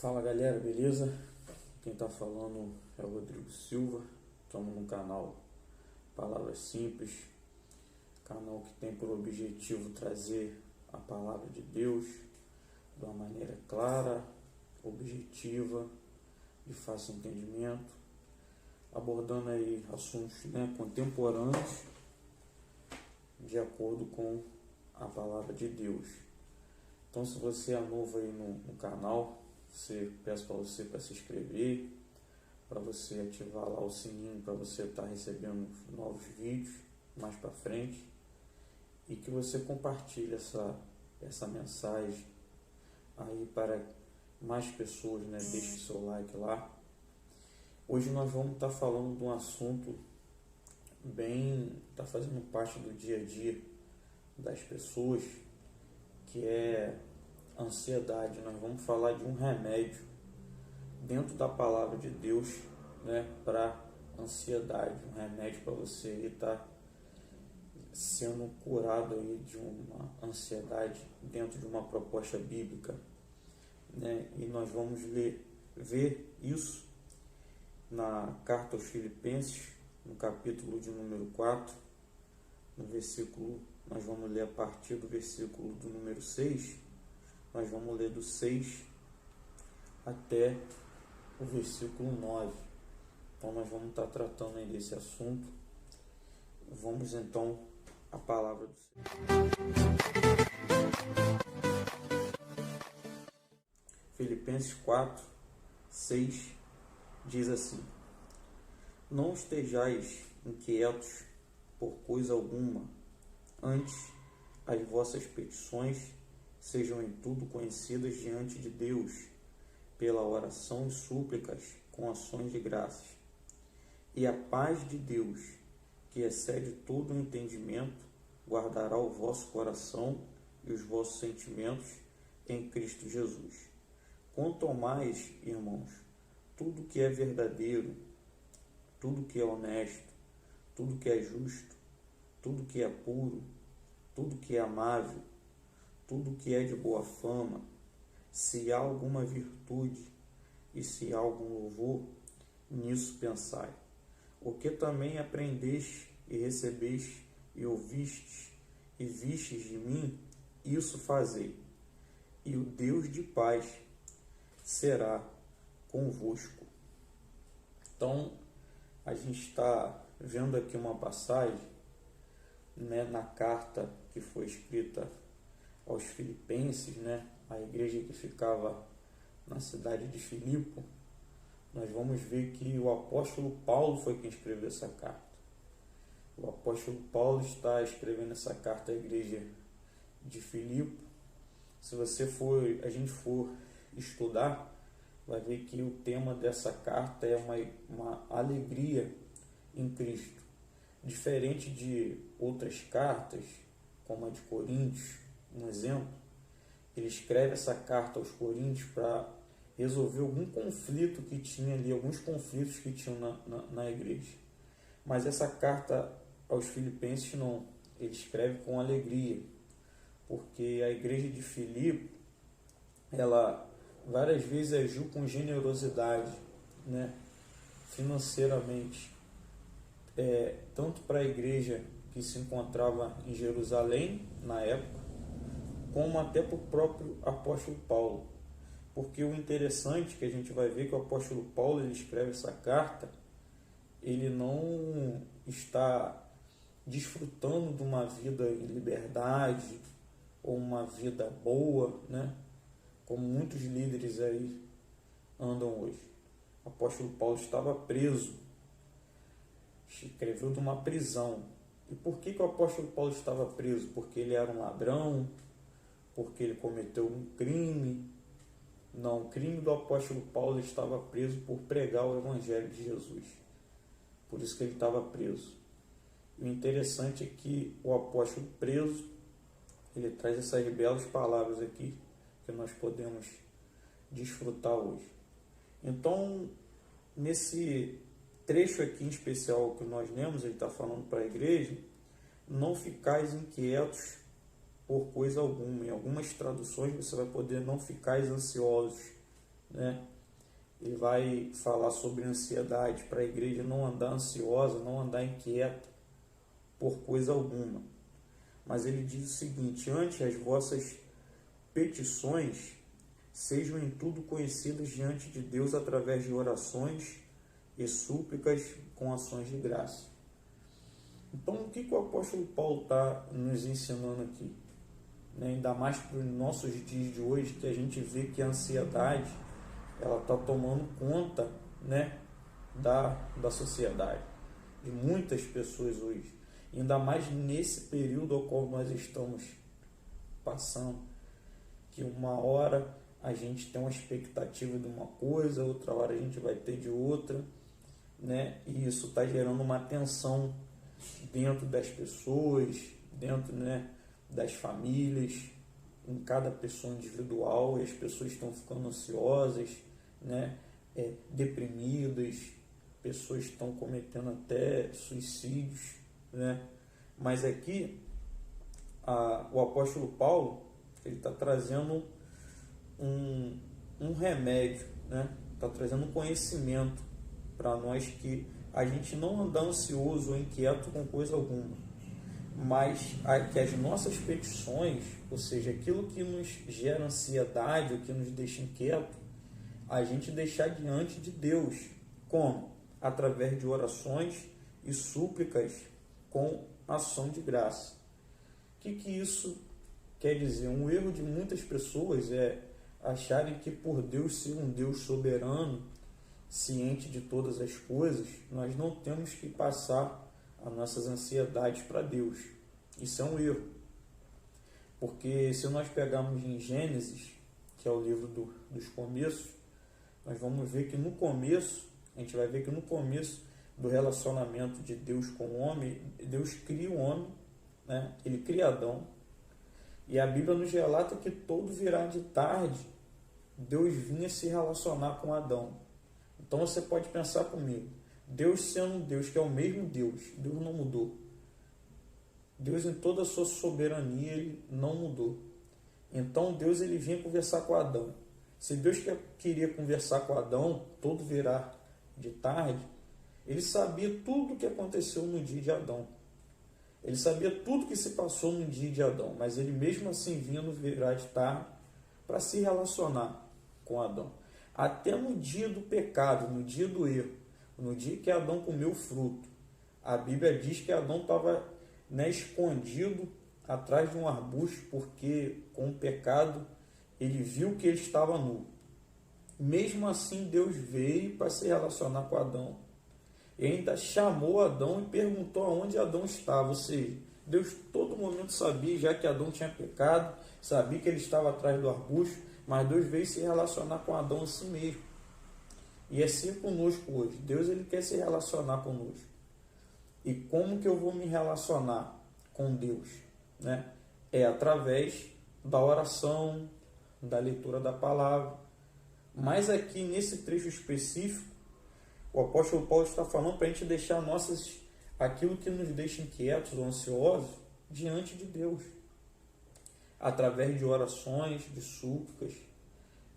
Fala galera, beleza? Quem tá falando é o Rodrigo Silva. Estamos no canal Palavras Simples, canal que tem por objetivo trazer a palavra de Deus de uma maneira clara, objetiva, de fácil entendimento, abordando aí assuntos contemporâneos de acordo com a palavra de Deus. Então, se você é novo aí no canal, peço para você para se inscrever, para você ativar lá o sininho para você estar recebendo novos vídeos mais para frente, e que você compartilhe essa mensagem aí para mais pessoas, Deixe seu like lá. Hoje nós vamos estar falando de um assunto está fazendo parte do dia a dia das pessoas, que é ansiedade. Nós vamos falar de um remédio dentro da palavra de Deus, para ansiedade, um remédio para você estar sendo curado aí de uma ansiedade dentro de uma proposta bíblica, E nós vamos ver isso na carta aos Filipenses, no capítulo de número 4, no versículo, nós vamos ler a partir do versículo do número 6, nós vamos ler do 6 até o versículo 9. Então nós vamos estar tratando aí desse assunto. Vamos então à palavra do Senhor. Filipenses 4, 6 diz assim: Não estejais inquietos por coisa alguma, antes as vossas petições sejam em tudo conhecidas diante de Deus, pela oração e súplicas com ações de graças. E a paz de Deus, que excede todo o entendimento, guardará o vosso coração e os vossos sentimentos em Cristo Jesus. Quanto ao mais, irmãos, tudo que é verdadeiro, tudo que é honesto, tudo que é justo, tudo que é puro, tudo que é amável, tudo que é de boa fama, se há alguma virtude e se há algum louvor, nisso pensai. O que também aprendeste e recebeste e ouvistes e vistes de mim, isso fazei, e o Deus de paz será convosco. Então, a gente está vendo aqui uma passagem, na carta que foi escrita aos Filipenses, a igreja que ficava na cidade de Filipo. Nós vamos ver que o apóstolo Paulo foi quem escreveu essa carta. O apóstolo Paulo está escrevendo essa carta à igreja de Filipo. Se a gente for estudar, vai ver que o tema dessa carta é uma alegria em Cristo. Diferente de outras cartas, como a de Coríntios, um exemplo, ele escreve essa carta aos Coríntios para resolver algum conflito que tinha ali, alguns conflitos que tinham na igreja. Mas essa carta aos Filipenses não, ele escreve com alegria, porque a igreja de Filipe, ela várias vezes agiu com generosidade, financeiramente, tanto para a igreja que se encontrava em Jerusalém na época, como até para o próprio apóstolo Paulo. Porque o interessante que a gente vai ver que o apóstolo Paulo, ele escreve essa carta, ele não está desfrutando de uma vida em liberdade ou uma vida boa, como muitos líderes aí andam hoje. O apóstolo Paulo estava preso, escreveu de uma prisão. E por que o apóstolo Paulo estava preso? Porque ele era um ladrão? Porque ele cometeu um crime? Não, o crime do apóstolo Paulo, estava preso por pregar o evangelho de Jesus. Por isso que ele estava preso. E o interessante é que o apóstolo preso, ele traz essas belas palavras aqui que nós podemos desfrutar hoje. Então, nesse trecho aqui em especial que nós lemos, ele está falando para a igreja: não ficais inquietos por coisa alguma. Em algumas traduções você vai poder: não ficais ansiosos né? Ele vai falar sobre ansiedade, para a igreja não andar ansiosa, não andar inquieta por coisa alguma. Mas ele diz o seguinte: antes as vossas petições sejam em tudo conhecidas diante de Deus através de orações e súplicas com ações de graça. Então, o que o apóstolo Paulo está nos ensinando aqui? Ainda mais para os nossos dias de hoje, que a gente vê que a ansiedade ela está tomando conta, né, da sociedade, de muitas pessoas hoje. Ainda mais nesse período ao qual nós estamos passando, que uma hora a gente tem uma expectativa de uma coisa, outra hora a gente vai ter de outra, né? E isso está gerando uma tensão dentro das pessoas, dentro, né, das famílias, em cada pessoa individual, e as pessoas estão ficando ansiosas, né, deprimidas, pessoas estão cometendo até suicídios, né? Mas aqui o apóstolo Paulo ele está trazendo um remédio, né? Está trazendo um conhecimento para nós, que a gente não anda ansioso ou inquieto com coisa alguma, mas que as nossas petições, ou seja, aquilo que nos gera ansiedade, ou que nos deixa inquieto, a gente deixar diante de Deus. Como? Através de orações e súplicas com ação de graça. O que isso quer dizer? Um erro de muitas pessoas é acharem que por Deus ser um Deus soberano, ciente de todas as coisas, nós não temos que passar as nossas ansiedades para Deus. Isso é um erro. Porque se nós pegarmos em Gênesis, que é o livro dos começos, nós vamos ver que no começo, a gente vai ver que no começo do relacionamento de Deus com o homem, Deus cria o homem, né? Ele cria Adão, e a Bíblia nos relata que todo virar de tarde, Deus vinha se relacionar com Adão. Então você pode pensar comigo, Deus sendo um Deus que é o mesmo Deus, Deus não mudou. Deus em toda a sua soberania, ele não mudou. Então Deus ele vinha conversar com Adão. Se Deus queria conversar com Adão, todo virar de tarde, ele sabia tudo o que aconteceu no dia de Adão. Ele sabia tudo que se passou no dia de Adão, mas ele mesmo assim vinha no virar de tarde para se relacionar com Adão. Até no dia do pecado, no dia do erro, no dia que Adão comeu o fruto, a Bíblia diz que Adão estava, né, escondido atrás de um arbusto, porque com o pecado ele viu que ele estava nu. Mesmo assim, Deus veio para se relacionar com Adão. E ainda chamou Adão e perguntou aonde Adão estava. Ou seja, Deus todo momento sabia, já que Adão tinha pecado, sabia que ele estava atrás do arbusto, mas Deus veio se relacionar com Adão assim mesmo. E é assim conosco hoje. Deus ele quer se relacionar conosco. E como que eu vou me relacionar com Deus, né? É através da oração, da leitura da palavra. Mas aqui nesse trecho específico, o apóstolo Paulo está falando para a gente deixar aquilo que nos deixa inquietos ou ansiosos diante de Deus, através de orações, de súplicas.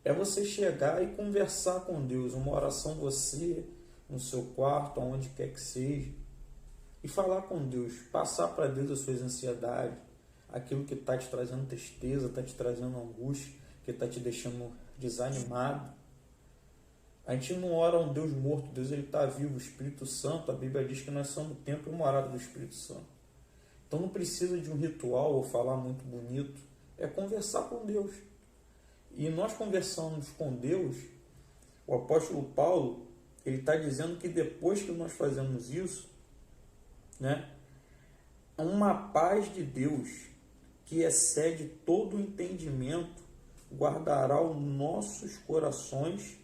É você chegar e conversar com Deus, uma oração você, no seu quarto, aonde quer que seja, e falar com Deus, passar para Deus as suas ansiedades, aquilo que está te trazendo tristeza, está te trazendo angústia, que está te deixando desanimado. A gente não ora a um Deus morto, Deus ele está vivo, o Espírito Santo, a Bíblia diz que nós somos o templo e morada do Espírito Santo. Então não precisa de um ritual ou falar muito bonito, é conversar com Deus. E nós conversamos com Deus, o apóstolo Paulo, ele está dizendo que depois que nós fazemos isso, né, uma paz de Deus que excede todo o entendimento guardará os nossos corações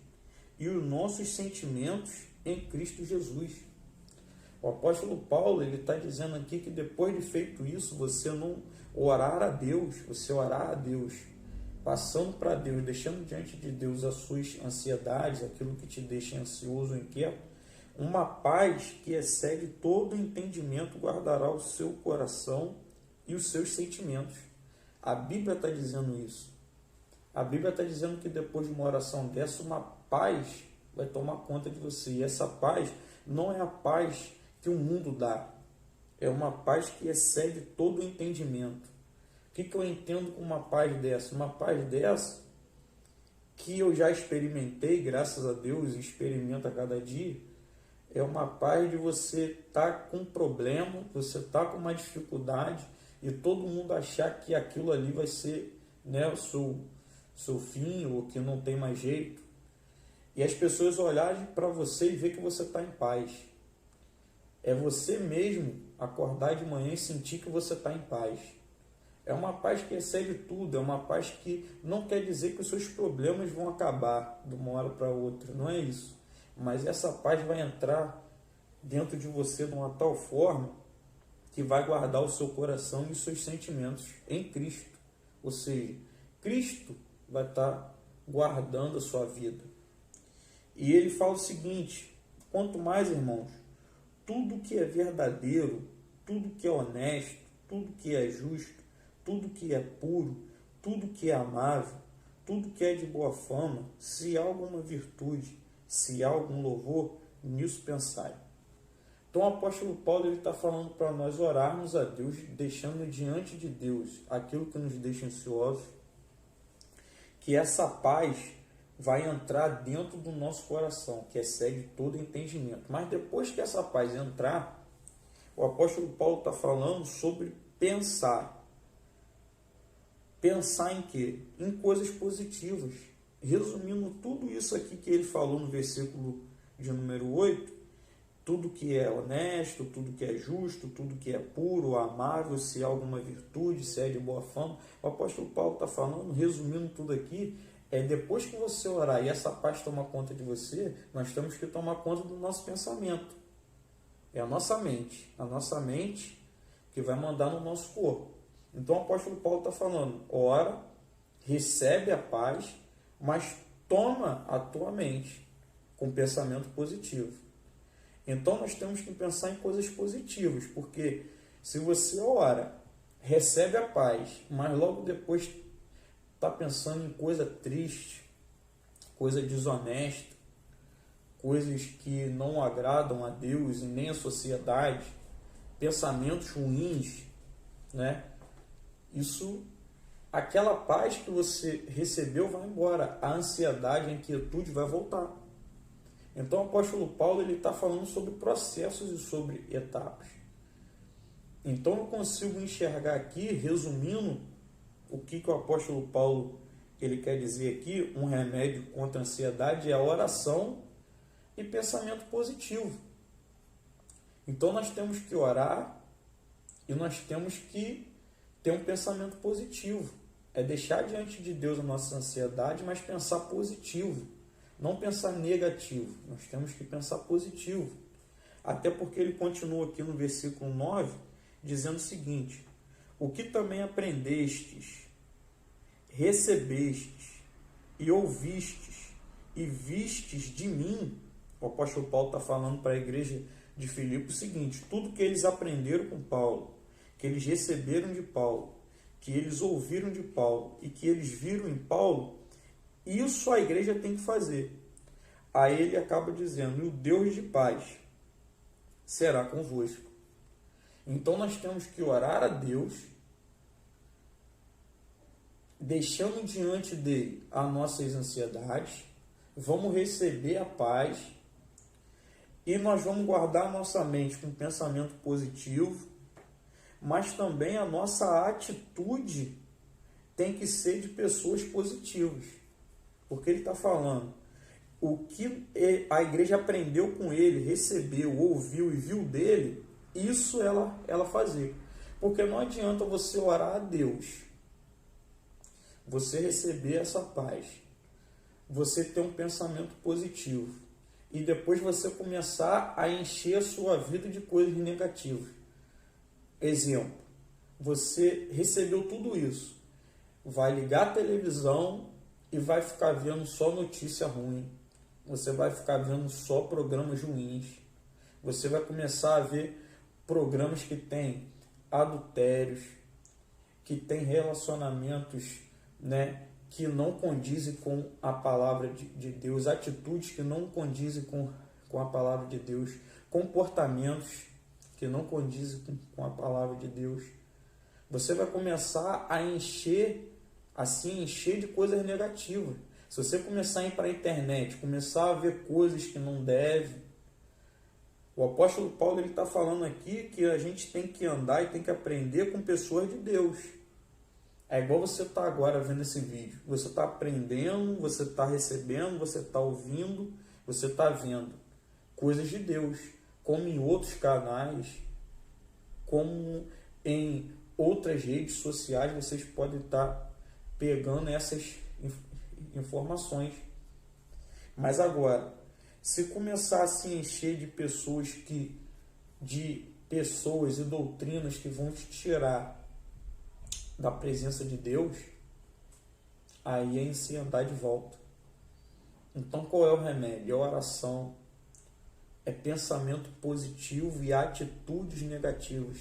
e os nossos sentimentos em Cristo Jesus. O apóstolo Paulo ele está dizendo aqui que depois de feito isso, você não orar a Deus, você orar a Deus, passando para Deus, deixando diante de Deus as suas ansiedades, aquilo que te deixa ansioso ou inquieto, uma paz que excede todo o entendimento guardará o seu coração e os seus sentimentos. A Bíblia está dizendo isso. A Bíblia está dizendo que depois de uma oração dessa, uma paz vai tomar conta de você. E essa paz não é a paz que o mundo dá. É uma paz que excede todo o entendimento. O que eu entendo com uma paz dessa? Uma paz dessa que eu já experimentei, graças a Deus, e experimento a cada dia, é uma paz de você estar com um problema, você estar com uma dificuldade e todo mundo achar que aquilo ali vai ser, né, o seu fim, ou que não tem mais jeito. E as pessoas olharem para você e ver que você está em paz. É você mesmo acordar de manhã e sentir que você está em paz. É uma paz que excede tudo, é uma paz que não quer dizer que os seus problemas vão acabar de uma hora para outra, não é isso. Mas essa paz vai entrar dentro de você de uma tal forma que vai guardar o seu coração e os seus sentimentos em Cristo. Ou seja, Cristo vai estar guardando a sua vida. E ele fala o seguinte: quanto mais, irmãos, tudo que é verdadeiro, tudo que é honesto, tudo que é justo, tudo que é puro, tudo que é amável, tudo que é de boa fama, se há alguma virtude, se há algum louvor, nisso pensai. Então o apóstolo Paulo está falando para nós orarmos a Deus, deixando diante de Deus aquilo que nos deixa ansiosos, que essa paz vai entrar dentro do nosso coração, que excede todo entendimento. Mas depois que essa paz entrar, o apóstolo Paulo está falando sobre pensar. Pensar em quê? Em coisas positivas. Resumindo tudo isso aqui que ele falou no versículo de número 8, tudo que é honesto, tudo que é justo, tudo que é puro, amável, se há alguma virtude, se é de boa fama. O apóstolo Paulo está falando, resumindo tudo aqui, depois que você orar e essa paz tomar conta de você, nós temos que tomar conta do nosso pensamento. É a nossa mente que vai mandar no nosso corpo. Então o apóstolo Paulo está falando, ora, recebe a paz, mas toma a tua mente com pensamento positivo. Então nós temos que pensar em coisas positivas, porque se você ora, recebe a paz, mas logo depois está pensando em coisa triste, coisa desonesta, coisas que não agradam a Deus e nem a sociedade, pensamentos ruins, né? Aquela paz que você recebeu vai embora, a ansiedade, a inquietude vai voltar. Então o apóstolo Paulo está falando sobre processos e sobre etapas. Então eu consigo enxergar aqui, resumindo, o que o apóstolo Paulo ele quer dizer aqui, um remédio contra a ansiedade é a oração e pensamento positivo. Então nós temos que orar e nós temos que ter um pensamento positivo. É deixar diante de Deus a nossa ansiedade, mas pensar positivo. Não pensar negativo. Nós temos que pensar positivo. Até porque ele continua aqui no versículo 9, dizendo o seguinte: o que também aprendestes, recebestes e ouvistes e vistes de mim. O apóstolo Paulo está falando para a igreja de Filipe o seguinte: tudo que eles aprenderam com Paulo, que eles receberam de Paulo, que eles ouviram de Paulo e que eles viram em Paulo, isso a igreja tem que fazer. Aí ele acaba dizendo: e o Deus de paz será convosco. Então nós temos que orar a Deus, deixando diante dele as nossas ansiedades, vamos receber a paz e nós vamos guardar a nossa mente com pensamento positivo, mas também a nossa atitude tem que ser de pessoas positivas, porque ele está falando o que a igreja aprendeu com ele, recebeu, ouviu e viu dele, isso ela fazer. Porque não adianta você orar a Deus, você receber essa paz, você ter um pensamento positivo e depois você começar a encher a sua vida de coisas negativas. Exemplo, você recebeu tudo isso, vai ligar a televisão e vai ficar vendo só notícia ruim, você vai ficar vendo só programas ruins, você vai começar a ver programas que têm adultérios, que têm relacionamentos, né, que não condizem com a palavra de Deus, atitudes que não condizem com a palavra de Deus, comportamentos que não condizem com a palavra de Deus. Você vai começar a encher de coisas negativas. Se você começar a ir para a internet, começar a ver coisas que não deve, o apóstolo Paulo está falando aqui que a gente tem que andar e tem que aprender com pessoas de Deus. É igual você está agora vendo esse vídeo. Você está aprendendo, você está recebendo, você está ouvindo, você está vendo coisas de Deus. Como em outros canais, como em outras redes sociais, vocês podem estar pegando essas informações. Mas agora, se começar a se encher de pessoas e doutrinas que vão te tirar da presença de Deus, aí é em si andar de volta. Então qual é o remédio? É oração, é pensamento positivo e atitudes negativas,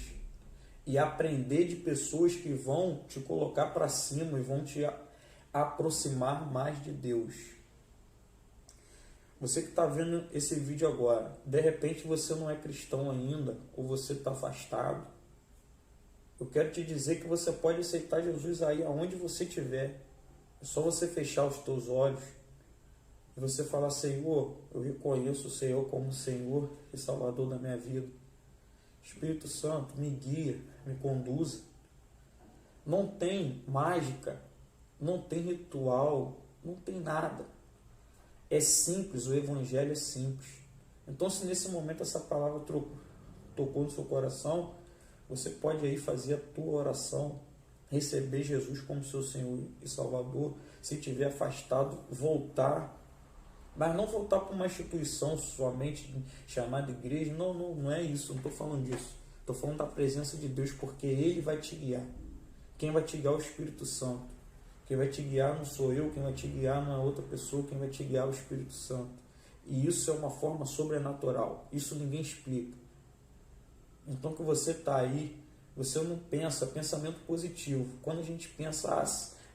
e aprender de pessoas que vão te colocar para cima e vão te aproximar mais de Deus. Você que está vendo esse vídeo agora, de repente você não é cristão ainda, ou você está afastado, eu quero te dizer que você pode aceitar Jesus aí aonde você estiver. É só você fechar os teus olhos e você falar: Senhor, eu reconheço o Senhor como Senhor e Salvador da minha vida. Espírito Santo, me guia, me conduza. Não tem mágica, não tem ritual, não tem nada. É simples, o Evangelho é simples. Então, se nesse momento essa palavra tocou no seu coração, você pode aí fazer a tua oração, receber Jesus como seu Senhor e Salvador. Se estiver afastado, voltar. Mas não voltar para uma instituição somente chamada igreja. Não é isso, não estou falando disso. Estou falando da presença de Deus, porque Ele vai te guiar. Quem vai te guiar é o Espírito Santo. Quem vai te guiar não sou eu, quem vai te guiar não é outra pessoa, quem vai te guiar é o Espírito Santo. E isso é uma forma sobrenatural. Isso ninguém explica. Então que você está aí, você não pensa, pensamento positivo. Quando a gente pensa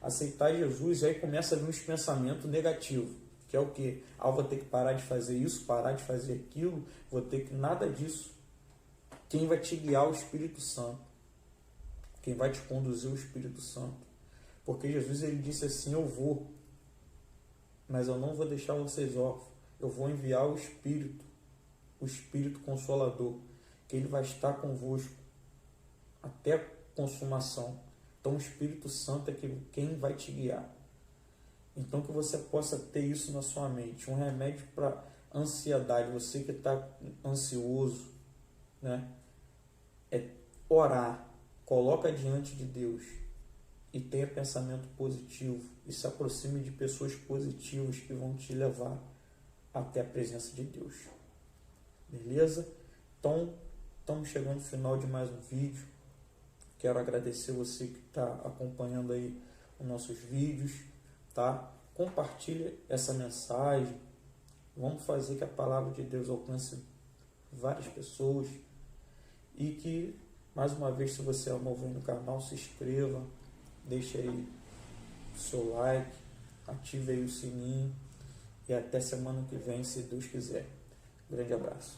aceitar Jesus, aí começa a vir uns pensamentos negativos, que é o quê? Vou ter que parar de fazer isso, parar de fazer aquilo, vou ter que... Nada disso. Quem vai te guiar é o Espírito Santo. Quem vai te conduzir é o Espírito Santo. Porque Jesus, ele disse assim: eu vou, mas eu não vou deixar vocês órfãos. Eu vou enviar o Espírito Consolador, que ele vai estar convosco até a consumação. Então o Espírito Santo é quem vai te guiar. Então que você possa ter isso na sua mente. Um remédio para ansiedade, você que está ansioso, né? É orar. Coloca diante de Deus e tenha pensamento positivo. E se aproxime de pessoas positivas que vão te levar até a presença de Deus. Beleza? Então, estamos chegando no final de mais um vídeo. Quero agradecer você que está acompanhando aí os nossos vídeos, tá? Compartilha essa mensagem. Vamos fazer que a palavra de Deus alcance várias pessoas. E que, mais uma vez, se você é novo aí no canal, se inscreva, deixe aí o seu like, ative aí o sininho. E até semana que vem, se Deus quiser. Grande abraço.